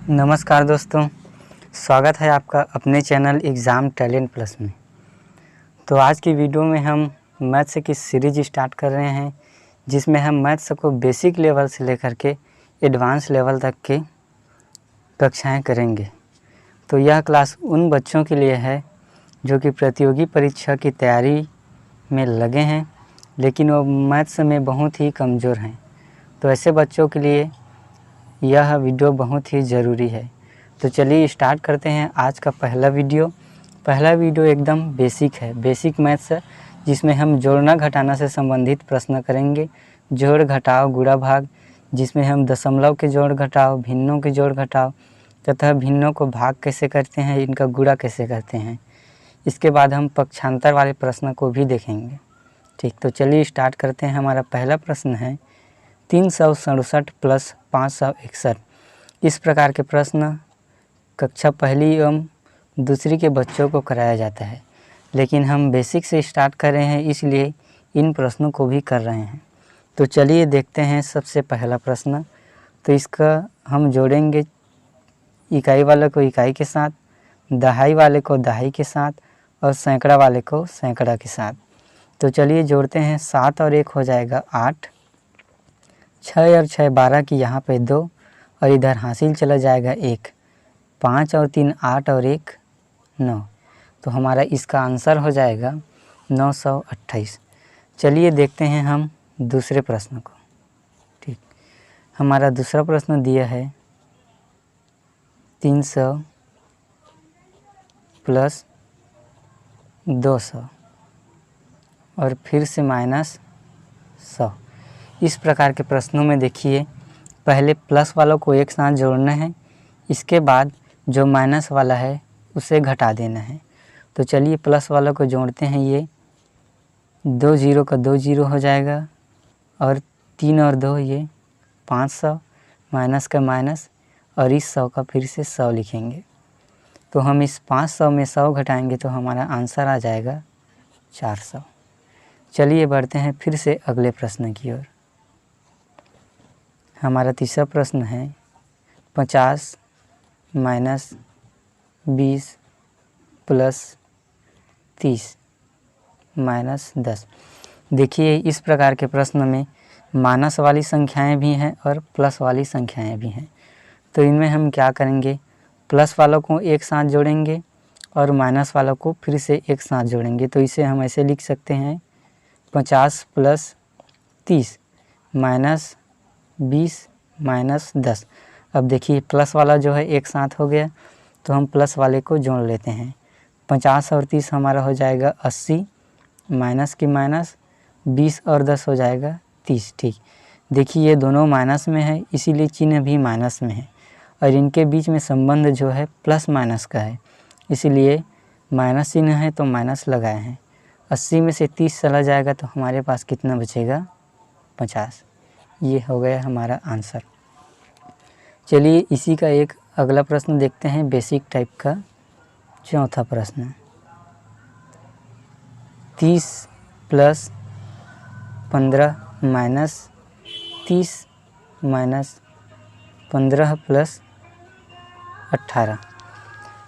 नमस्कार दोस्तों, स्वागत है आपका अपने चैनल एग्ज़ाम टैलेंट प्लस में। तो आज की वीडियो में हम मैथ्स की सीरीज स्टार्ट कर रहे हैं, जिसमें हम मैथ्स को बेसिक लेवल से लेकर के एडवांस लेवल तक के कक्षाएं करेंगे। तो यह क्लास उन बच्चों के लिए है जो कि प्रतियोगी परीक्षा की तैयारी में लगे हैं, लेकिन वो मैथ्स में बहुत ही कमज़ोर हैं। तो ऐसे बच्चों के लिए यह वीडियो बहुत ही ज़रूरी है। तो चलिए स्टार्ट करते हैं आज का पहला वीडियो एकदम बेसिक है, बेसिक मैथ्स है, जिसमें हम जोड़ना घटाना से संबंधित प्रश्न करेंगे। जोड़ घटाव गुणा भाग, जिसमें हम दशमलव के जोड़ घटाव, भिन्नों के जोड़ घटाव तथा भिन्नों को भाग कैसे करते हैं, इनका गुणा कैसे करते हैं। इसके बाद हम पक्षांतर वाले प्रश्न को भी देखेंगे। ठीक, तो चलिए स्टार्ट करते हैं। हमारा पहला प्रश्न है 367 प्लस 561। इस प्रकार के प्रश्न कक्षा पहली एवं दूसरी के बच्चों को कराया जाता है, लेकिन हम बेसिक से स्टार्ट कर रहे हैं, इसलिए इन प्रश्नों को भी कर रहे हैं। तो चलिए देखते हैं सबसे पहला प्रश्न। तो इसका हम जोड़ेंगे इकाई वाले को इकाई के साथ, दहाई वाले को दहाई के साथ और सैकड़ा वाले को सैकड़ा के साथ। तो चलिए जोड़ते हैं। 7 और 1 हो जाएगा 8, 6 और 6 12 की यहाँ पे 2 और इधर हासिल चला जाएगा 1, 5 और 3 8 और 1 9। तो हमारा इसका आंसर हो जाएगा 928। चलिए देखते हैं हम दूसरे प्रश्न को। ठीक, हमारा दूसरा प्रश्न दिया है 300 प्लस 200 और फिर से माइनस 100। इस प्रकार के प्रश्नों में देखिए, पहले प्लस वालों को एक साथ जोड़ना है, इसके बाद जो माइनस वाला है उसे घटा देना है। तो चलिए प्लस वालों को जोड़ते हैं। ये 2 जीरो का 2 जीरो हो जाएगा और 3 और 2 ये 500, माइनस का माइनस और इस 100 का फिर से 100 लिखेंगे। तो हम इस 500 में 100 घटाएंगे तो हमारा आंसर आ जाएगा 400। चलिए बढ़ते हैं फिर से अगले प्रश्न की ओर। हमारा तीसरा प्रश्न है 50 माइनस 20 प्लस 30 माइनस 10। देखिए इस प्रकार के प्रश्न में माइनस वाली संख्याएं भी हैं और प्लस वाली संख्याएं भी हैं। तो इनमें हम क्या करेंगे, प्लस वालों को एक साथ जोड़ेंगे और माइनस वालों को फिर से एक साथ जोड़ेंगे। तो इसे हम ऐसे लिख सकते हैं 50 प्लस 30 माइनस 20 माइनस 10। अब देखिए प्लस वाला जो है एक साथ हो गया, तो हम प्लस वाले को जोड़ लेते हैं। 50 और 30 हमारा हो जाएगा 80, माइनस की माइनस 20 और 10 हो जाएगा 30। ठीक, देखिए ये दोनों माइनस में है, इसीलिए चिन्ह भी माइनस में है और इनके बीच में संबंध जो है प्लस माइनस का है, इसीलिए माइनस चिन्ह है तो माइनस लगाए हैं। 80 में से 30 चला जाएगा तो हमारे पास कितना बचेगा, 50। ये हो गया हमारा आंसर। चलिए इसी का एक अगला प्रश्न देखते हैं, बेसिक टाइप का चौथा प्रश्न। 30 प्लस 15 माइनस 30 माइनस 15 प्लस 18।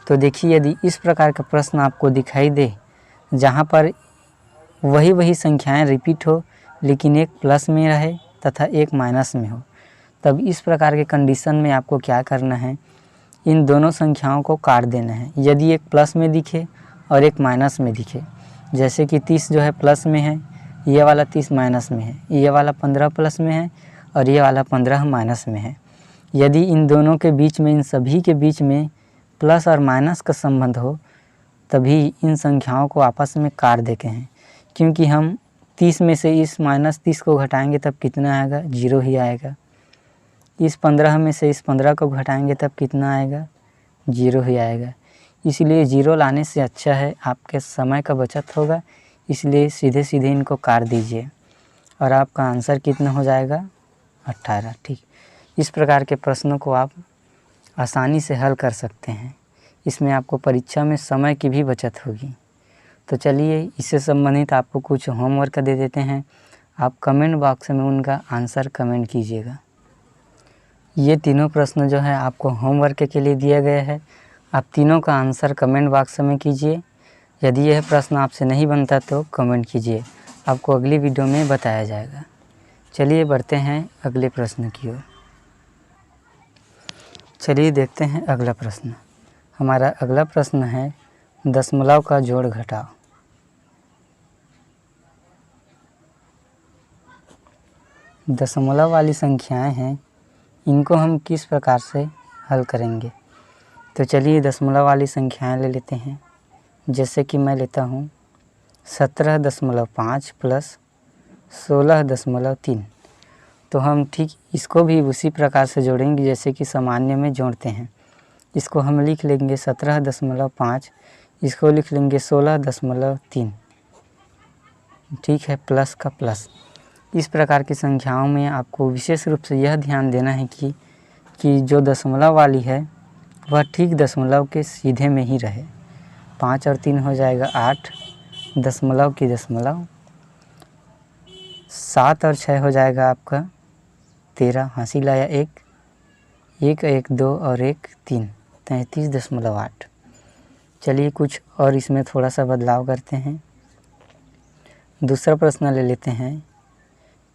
तो देखिए यदि इस प्रकार का प्रश्न आपको दिखाई दे, जहाँ पर वही संख्याएं रिपीट हो लेकिन एक प्लस में रहे तथा एक माइनस में हो, तब इस प्रकार के कंडीशन में आपको क्या करना है, इन दोनों संख्याओं को काट देना है। यदि एक प्लस में दिखे और एक माइनस में दिखे, जैसे कि 30 जो है प्लस में है, ये वाला 30 माइनस में है, ये वाला 15 प्लस में है और ये वाला 15 माइनस में है। यदि इन दोनों के बीच में, इन सभी के बीच में प्लस और माइनस का संबंध हो, तभी इन संख्याओं को आपस में काट देते हैं। क्योंकि हम 30 में से इस माइनस 30 को घटाएंगे तब कितना आएगा, 0 ही आएगा। इस 15 में से इस 15 को घटाएंगे तब कितना आएगा, 0 ही आएगा। इसलिए 0 लाने से अच्छा है, आपके समय का बचत होगा, इसलिए सीधे सीधे इनको काट दीजिए और आपका आंसर कितना हो जाएगा, 18। ठीक, इस प्रकार के प्रश्नों को आप आसानी से हल कर सकते हैं। इसमें आपको परीक्षा में समय की भी बचत होगी। तो चलिए इससे संबंधित आपको कुछ होमवर्क दे देते हैं, आप कमेंट बॉक्स में उनका आंसर कमेंट कीजिएगा। ये तीनों प्रश्न जो है आपको होमवर्क के लिए दिया गया है। आप तीनों का आंसर कमेंट बॉक्स में कीजिए। यदि यह प्रश्न आपसे नहीं बनता तो कमेंट कीजिए, आपको अगली वीडियो में बताया जाएगा। चलिए बढ़ते हैं अगले प्रश्न की ओर। चलिए देखते हैं अगला प्रश्न। हमारा अगला प्रश्न है दशमलव का जोड़ घटाव। दशमलव वाली संख्याएं हैं, इनको हम किस प्रकार से हल करेंगे। तो चलिए दशमलव वाली संख्याएं ले लेते हैं। जैसे कि मैं लेता हूँ 17.5 प्लस 16.3। तो हम ठीक इसको भी उसी प्रकार से जोड़ेंगे जैसे कि सामान्य में जोड़ते हैं। इसको हम लिख लेंगे 17.5, इसको लिख लेंगे 16.3। ठीक है, प्लस का प्लस। इस प्रकार की संख्याओं में आपको विशेष रूप से यह ध्यान देना है कि जो दशमलव वाली है वह ठीक दशमलव के सीधे में ही रहे। 5 और 3 हो जाएगा 8, दशमलव की दशमलव। 7 और 6 हो जाएगा आपका 13, हासिल आया 1, 1, 1, 2 और 1, 3, 33.8। चलिए कुछ और इसमें थोड़ा सा बदलाव करते हैं। दूसरा प्रश्न ले लेते हैं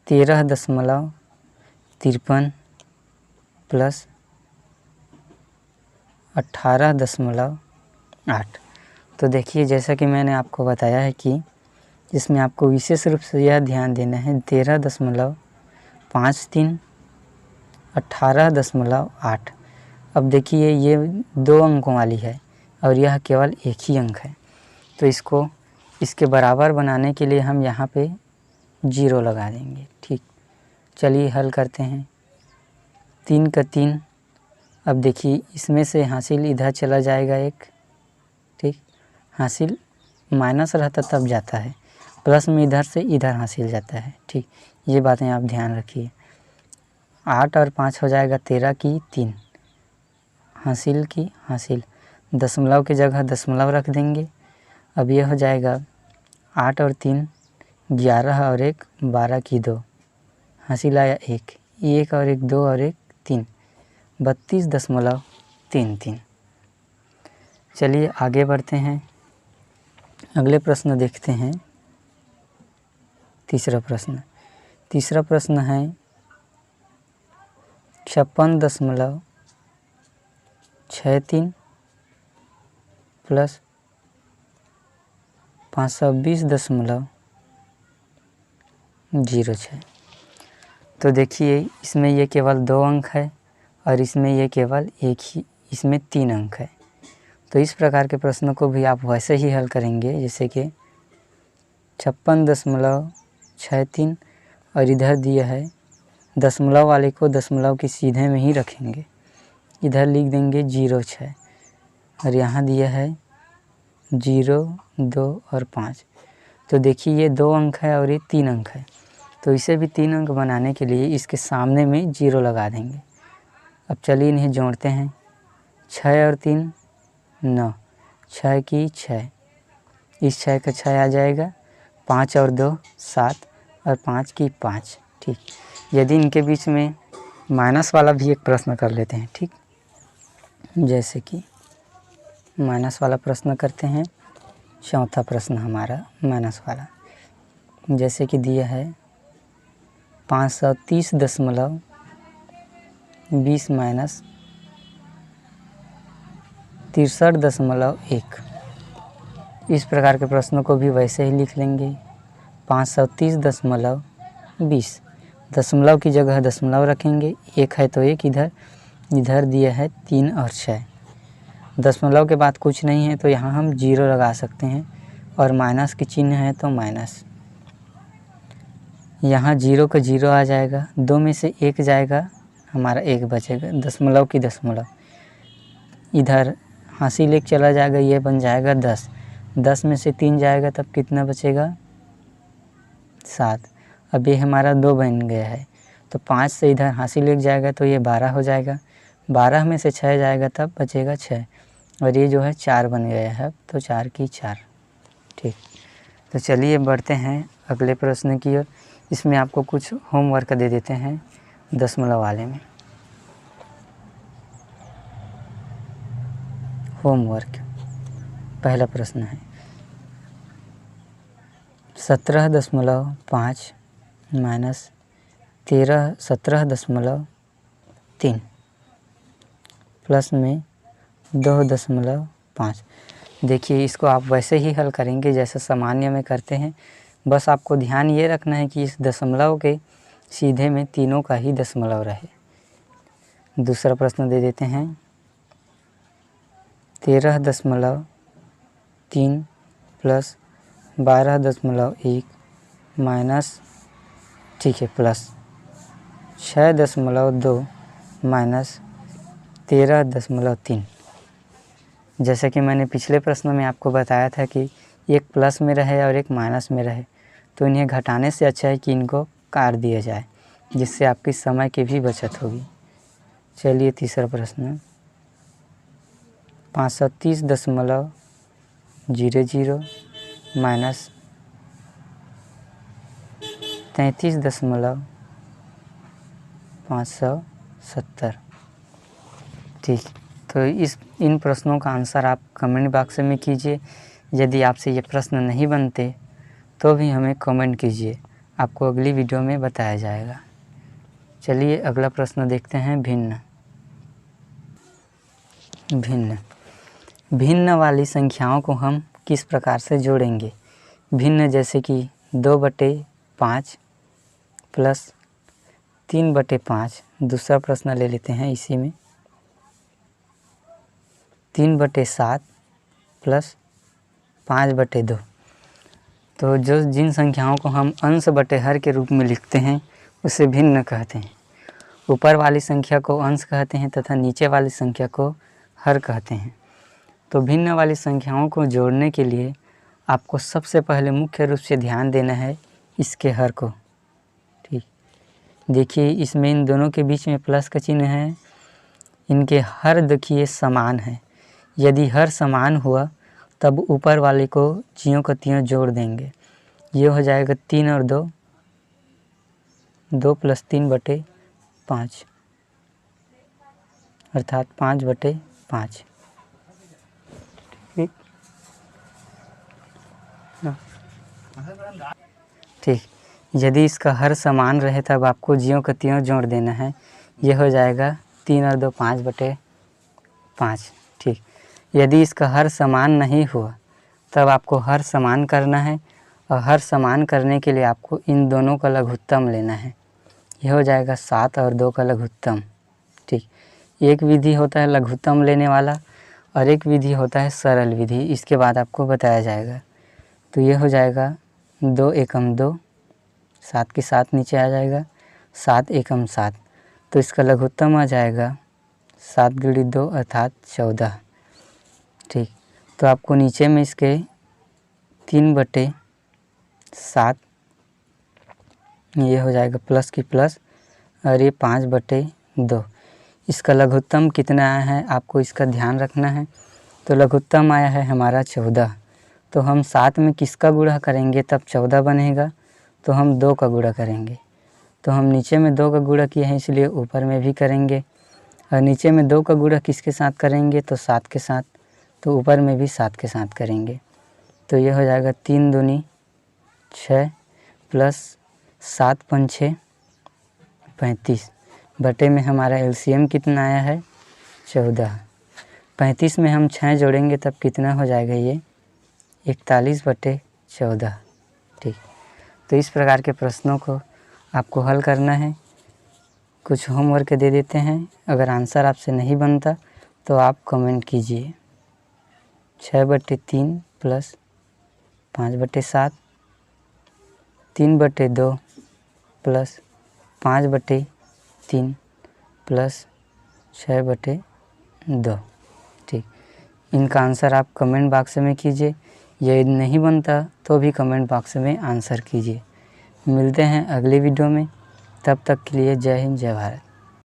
13.53 प्लस 18.8। तो देखिए जैसा कि मैंने आपको बताया है कि इसमें आपको विशेष रूप से यह ध्यान देना है 13.53 18.8। अब देखिए ये 2 अंकों वाली है और यह केवल एक ही अंक है, तो इसको इसके बराबर बनाने के लिए हम यहाँ पे 0 लगा देंगे। ठीक, चलिए हल करते हैं। 3 का 3। अब देखिए इसमें से हासिल इधर चला जाएगा 1। ठीक, हासिल माइनस रहता तब जाता है, प्लस में इधर से इधर हासिल जाता है। ठीक, ये बातें आप ध्यान रखिए। 8 और 5 हो जाएगा 13 की 3, हासिल की हासिल, दशमलव की जगह दशमलव रख देंगे। अब ये हो जाएगा 8 और 3 11 और 1 12 की 2, हासिल आया 1, 1 और 1 2 और 1 3, 32.33। चलिए आगे बढ़ते हैं, अगले प्रश्न देखते हैं। तीसरा प्रश्न है 56.63 प्लस 520.06। तो देखिए इसमें ये केवल 2 अंक है और इसमें ये केवल एक ही, इसमें 3 अंक है। तो इस प्रकार के प्रश्नों को भी आप वैसे ही हल करेंगे जैसे कि 56.63 और इधर दिया है दशमलव वाले को दशमलव के सीधे में ही रखेंगे, इधर लिख देंगे 06 और यहाँ दिया है 0, 2 और 5। तो देखिए ये 2 अंक है और ये 3 अंक है, तो इसे भी 3 अंक बनाने के लिए इसके सामने में 0 लगा देंगे। अब चलिए इन्हें जोड़ते हैं। 6 और 3 9, 6 की 6, इस 6 का 6 आ जाएगा। 5 और 2 7 और 5 की 5। ठीक, यदि इनके बीच में माइनस वाला भी एक प्रश्न कर लेते हैं। ठीक, जैसे कि माइनस वाला प्रश्न करते हैं। चौथा प्रश्न हमारा माइनस वाला, जैसे कि दिया है 530.20 माइनस 63.1। इस प्रकार के प्रश्नों को भी वैसे ही लिख लेंगे। 530.20, दशमलव की जगह दशमलव रखेंगे, 1 है तो 1 इधर दिया है 3 और 6। दशमलव के बाद कुछ नहीं है तो यहाँ हम 0 लगा सकते हैं और माइनस की चिन्ह है तो माइनस। यहाँ 0 का 0 आ जाएगा, 2 में से 1 जाएगा, हमारा 1 बचेगा, दशमलव की दशमलव। इधर हासिल 1 चला जाएगा, ये बन जाएगा 10, 10 में से 3 जाएगा तब कितना बचेगा 7। अब ये हमारा 2 बन गया है, तो 5 से इधर हासिल 1 जाएगा तो ये 12 हो जाएगा, 12 में से 6 जाएगा तब बचेगा 6 और ये जो है 4 बन गया है, तो 4 की 4। ठीक, तो चलिए बढ़ते हैं अगले प्रश्न की ओर। इसमें आपको कुछ होमवर्क दे देते हैं दशमलव वाले में। होमवर्क। पहला प्रश्न है 17.5 माइनस 17.3 प्लस में 2.5। देखिए इसको आप वैसे ही हल करेंगे जैसे सामान्य में करते हैं, बस आपको ध्यान ये रखना है कि इस दशमलव के सीधे में तीनों का ही दशमलव रहे। दूसरा प्रश्न दे देते हैं 13.3 प्लस 12.1 माइनस ठीक है प्लस 6.2 माइनस 13.3। जैसे कि मैंने पिछले प्रश्न में आपको बताया था कि एक प्लस में रहे और एक माइनस में रहे, तो इन्हें घटाने से अच्छा है कि इनको काट दिया जाए, जिससे आपकी समय की भी बचत होगी। चलिए तीसरा प्रश्न 530.00 माइनस 33.570। ठीक, तो इन प्रश्नों का आंसर आप कमेंट बॉक्स में कीजिए। यदि आपसे ये प्रश्न नहीं बनते तो भी हमें कमेंट कीजिए, आपको अगली वीडियो में बताया जाएगा। चलिए अगला प्रश्न देखते हैं भिन्न। भिन्न वाली संख्याओं को हम किस प्रकार से जोड़ेंगे। भिन्न जैसे कि 2/5 प्लस 3/5। दूसरा प्रश्न ले लेते हैं इसी में 3/7 प्लस 5/2। तो जिन संख्याओं को हम अंश बटे हर के रूप में लिखते हैं उसे भिन्न कहते हैं। ऊपर वाली संख्या को अंश कहते हैं तथा नीचे वाली संख्या को हर कहते हैं। तो भिन्न वाली संख्याओं को जोड़ने के लिए आपको सबसे पहले मुख्य रूप से ध्यान देना है इसके हर को। ठीक, देखिए इसमें इन दोनों के बीच में प्लस का चिन्ह है, इनके हर देखिए समान है। यदि हर समान हुआ तब ऊपर वाले को ज्यों का त्यों जोड़ देंगे। ये हो जाएगा 3 और 2, 2 + 3/5 अर्थात 5/5। ठीक, यदि इसका हर समान रहे तब आपको ज्यों का त्यों जोड़ देना है। यह हो जाएगा 3 और 2 5/5। ठीक, यदि इसका हर समान नहीं हुआ तब आपको हर समान करना है, और हर समान करने के लिए आपको इन दोनों का लघुत्तम लेना है। यह हो जाएगा 7 और 2 का लघुत्तम। ठीक, एक विधि होता है लघुत्तम लेने वाला और एक विधि होता है सरल विधि, इसके बाद आपको बताया जाएगा। तो यह हो जाएगा 2 एकम 2, 7 के 7 नीचे आ जाएगा, 7 एकम 7। तो इसका लघुत्तम आ जाएगा 7 × 2 अर्थात 14। ठीक, तो आपको नीचे में इसके 3/7 ये हो जाएगा प्लस की प्लस, और ये 5/2। इसका लघुत्तम कितना आया है आपको इसका ध्यान रखना है। तो लघुत्तम आया है हमारा 14। तो हम 7 में किसका गुणा करेंगे तब 14 बनेगा, तो हम 2 का गुणा करेंगे। तो हम नीचे में 2 का गुणा किए हैं इसलिए ऊपर में भी करेंगे, और नीचे में 2 का गुणा किसके साथ करेंगे तो 7 के साथ, तो ऊपर में भी 7 के साथ करेंगे। तो यह हो जाएगा 3 दूनी 6 प्लस 7 पंचे 35 बटे में हमारा एलसीएम कितना आया है 14। 35 में हम 6 जोड़ेंगे तब कितना हो जाएगा ये 41/14। ठीक, तो इस प्रकार के प्रश्नों को आपको हल करना है। कुछ होमवर्क दे देते हैं, अगर आंसर आपसे नहीं बनता तो आप कमेंट कीजिए। 6/3 प्लस 5/7, 3/2 प्लस 5/3 प्लस 6/2। ठीक, इनका आंसर आप कमेंट बॉक्स में कीजिए। यदि नहीं बनता तो भी कमेंट बॉक्स में आंसर कीजिए। मिलते हैं अगली वीडियो में, तब तक के लिए जय हिंद जय भारत।